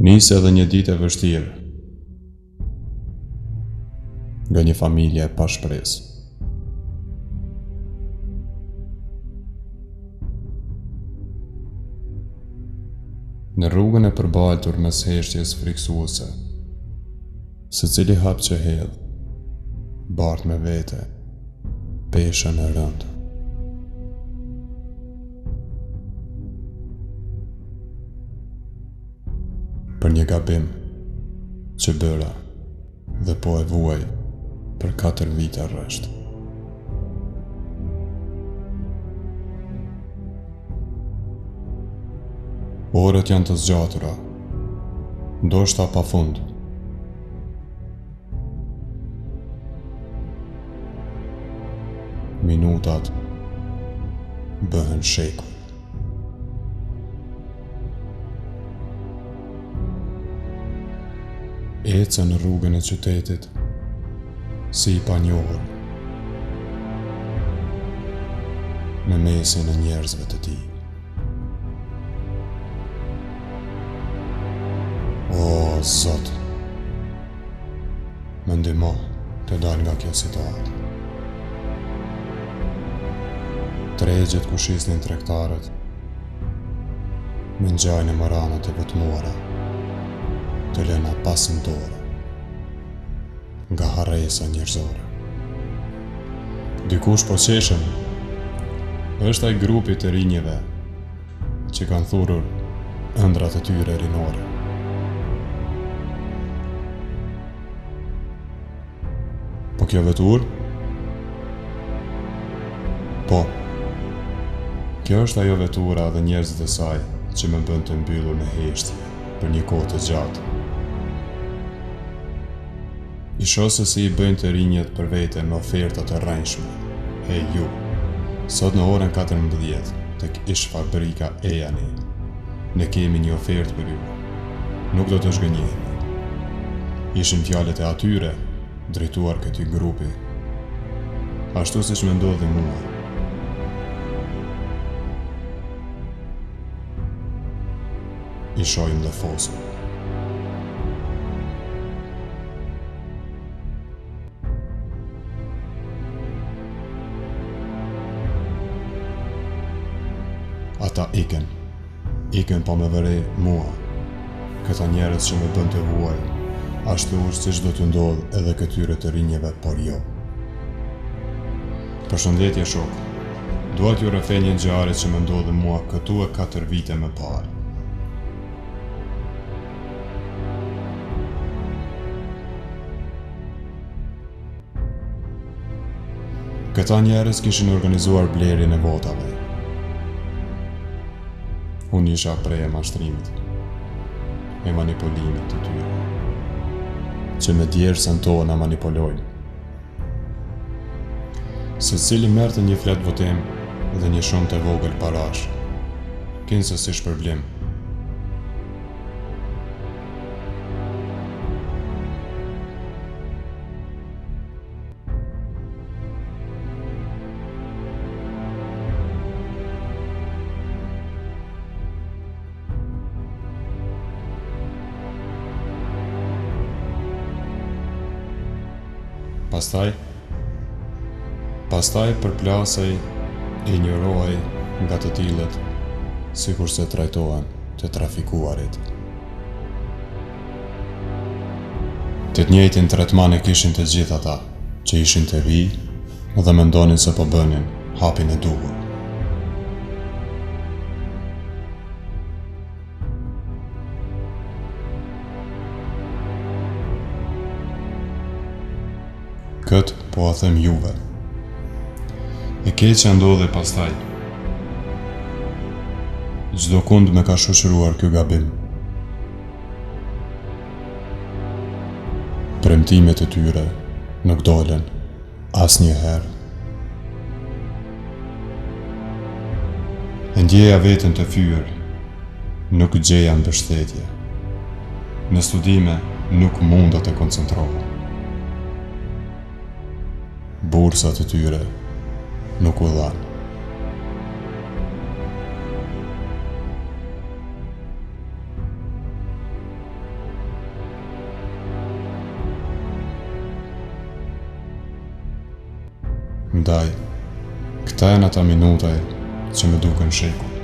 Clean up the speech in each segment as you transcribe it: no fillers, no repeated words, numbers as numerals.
Nisi edhe një ditë e vështirë nga një familje pa shpresë. Në rrugën e përbaltur mes heshtjes friksuese, secili hap që hedh, bart me vete peshën e rëndë. Për një gabim që bëra dhe po e vuaj për 4 vite rresht. Orët janë të zgjatura, ndoshta pafund. Minutat bëhen shekuj. Ecën në rrugën e qytetit si i panjohur në mesin e njerëzve të tij. O Zot, më ndihmo të dal nga kjo situatë. Tregjet ku shisnin tregtarët me ngjajnë e maranat e vetmuara të lëna pasën dorë nga harresa njerëzore. Dikush po qeshen, është ai grupi të rinjeve që kanë thurur ëndrat e tyre rinore. Po kjo vetur? Po. Kjo është ajo vetura dhe njerëzit e saj që më bën të mbyllur në heshtje për një kohë të gjatë. I shoh se si i bëjnë të rinjet për vete me oferta të rrënjshme. Hey ju, sot në orën 14 tek ish fabrika Ejani, ne kemi një ofertë për ju. Nuk do të zhgënjeheni. Ishin fjalët e atyre drejtuar këtij grupi, ashtu siç më ndodhi mua. I shojmë dhe fosën. Ata iken pa me vëre mua, këta njerëz që më bën të vuaj, ashtu siç do të ndodh edhe këtyre të rinjeve, por jo. Përshëndetje shok, dua t'ju rrëfej një ngjarje që më ndodhi mua këtu e 4 vite më parë. Këta njerëz kishin organizuar blerjen e votave. Unë isha prej e mashtrimit, e manipulimit të tyre, që me djersën tona manipulojnë. Secili merrte një flet votim dhe një shumë të vogël parash, kinse si shpërblim. Pastaj përplasej e injorohej nga të tillët, sikur se trajtohen të trafikuarit. Të njëjtin tretman e kishin të gjithë ata që ishin të ri dhe mendonin se po bënin hapin e duhur. Këtë po a them juve. E keqja ndodhi pastaj. Çdo kund me ka shoqëruar ky gabim. Premtimet e tyre nuk dolen asnjëherë. E ndjeja veten të fyer, nuk gjeja mbështetje. Në studime nuk munda të koncentrohem. Bursat e tyre nuk u dhanë. Ndaj, këta janë ata minutaj që më duken shekull.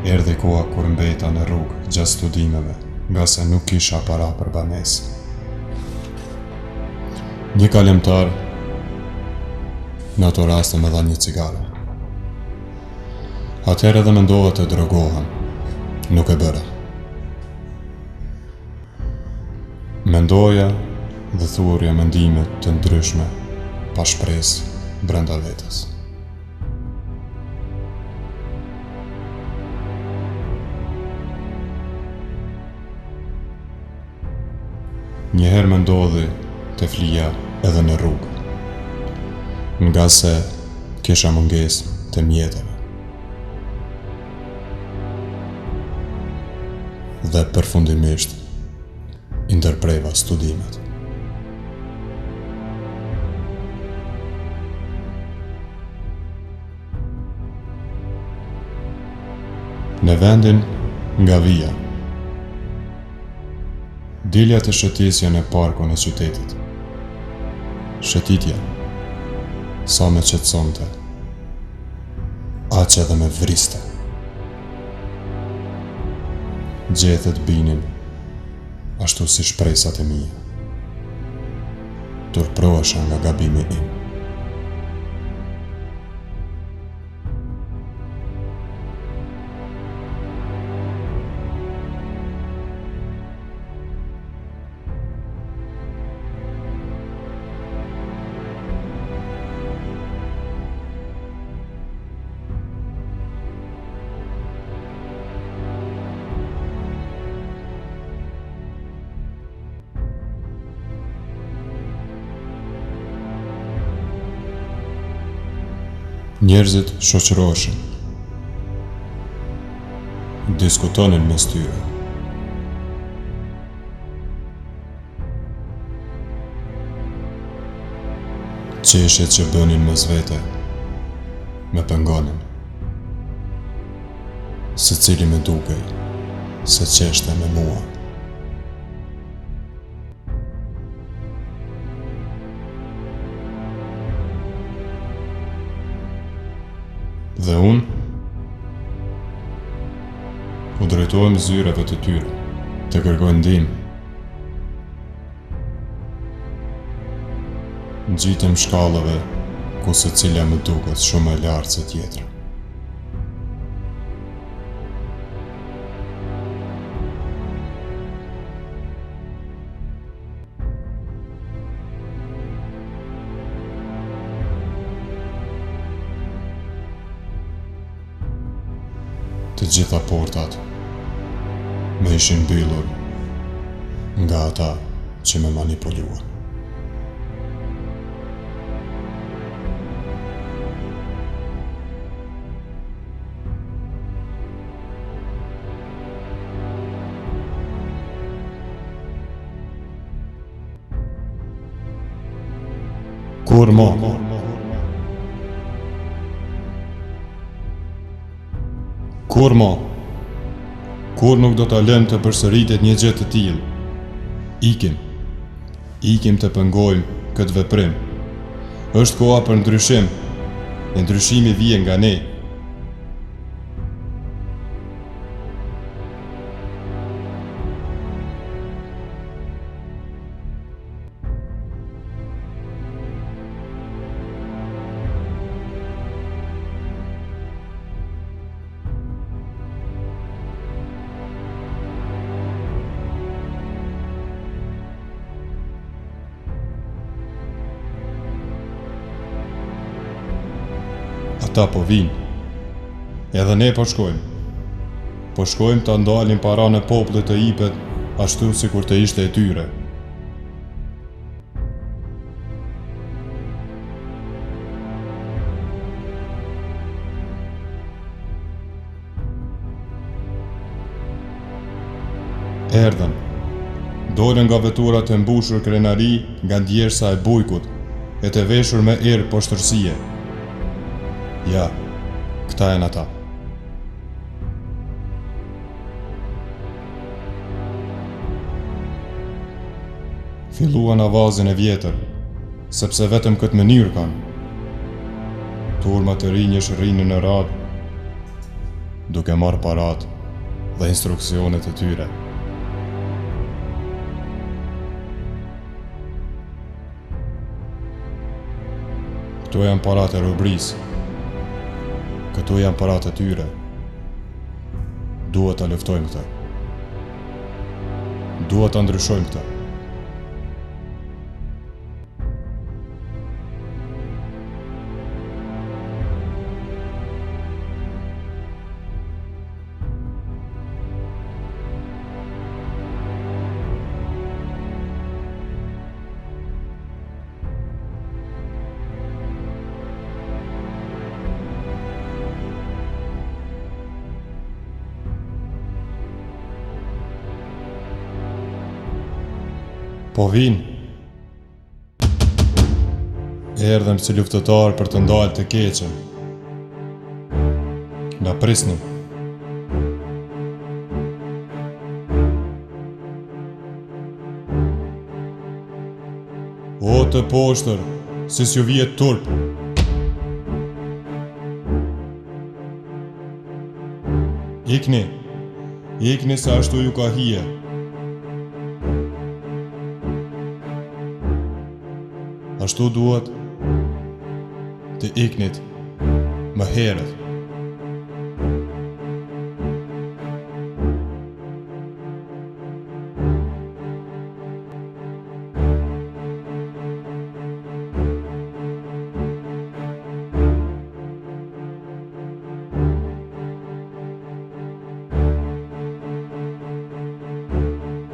Erdhi koha kur mbeta në rrugë gjatë studimeve, nga se nuk kisha para për banesë. Një kalimtar në ato raste më dha një cigare. Atëherë edhe mendova të drogohem, nuk e bëra. Mendoja dhe thurja mendime të ndryshme, pa shpresë brenda vetes. Njëherë më ndodhi të flija edhe në rrugë, nga se kisha mungesë të mjeteve. Dhe përfundimisht i ndërpreva studimet. Në vendin nga vija, dilja të shëtisja në parkun e qytetit. Shëtitja, sa me qetësonte, aq edhe me vriste. Gjethet binin, ashtu si shpresat e mia. Turprohesha nga gabimi im. Njerëzit shoqëroheshin, diskutonin mes tyre. Qeshjet që bënin mes vete me pengonin, secili me dukej se qeshte me mua. Dhe unë u drejtohem zyreve të tyre, të kërkoj ndihmë. Ngjitem shkallëve ku secila më duket shumë e lartë se tjetra. Të gjitha portat më ishin mbyllur nga ata që më manipuluan. Kur mo? Kur mo? Kur nuk do ta lëm të përsëritet një gjë të tillë? Ikim të pengojmë këtë veprim. Është koha për ndryshim, e ndryshimi vjen nga ne. Ata po vinë, edhe ne po shkojmë. Po shkojmë të ndalin para në popullit të Ipet, ashtu si kur të ishte e tyre. Erdhën, dolën nga veturat e mbushur krenari nga ndjersa e bujkut, e të veshur me erë poshtërsie. Ja, këta janë ata. Filluan avazin e vjetër, sepse vetëm këtë mënyrë kanë. Turma të rinjësh rrinë në radhë, duke marrë parat dhe instruksionet e tyre. Këto janë parat e rubrisë, këto janë parat e tyre. Duhet ta luftojmë këtë. Duhet ta ndryshojmë këtë. Po vinë. Erdhëm si luftëtar për të ndalë të keqen. Na prisnim. O të poshtër, si s'ju vijet turp. Ikni se ashtu ju ka hije. Ashtu duhet të iknit më herët.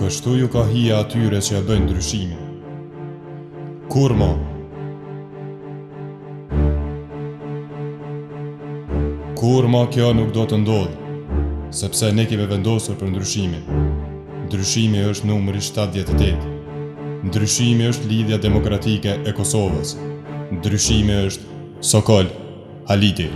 Kështu ju ka hija atyre që e bëjnë ndryshimin. Kur mo? Kur ma kjo nuk do të ndodhë, sepse ne kemi vendosur për ndryshimin. Ndryshimi është numri 78. Ndryshimi është lidhja demokratike e Kosovës. Ndryshimi është Sokol Haliti.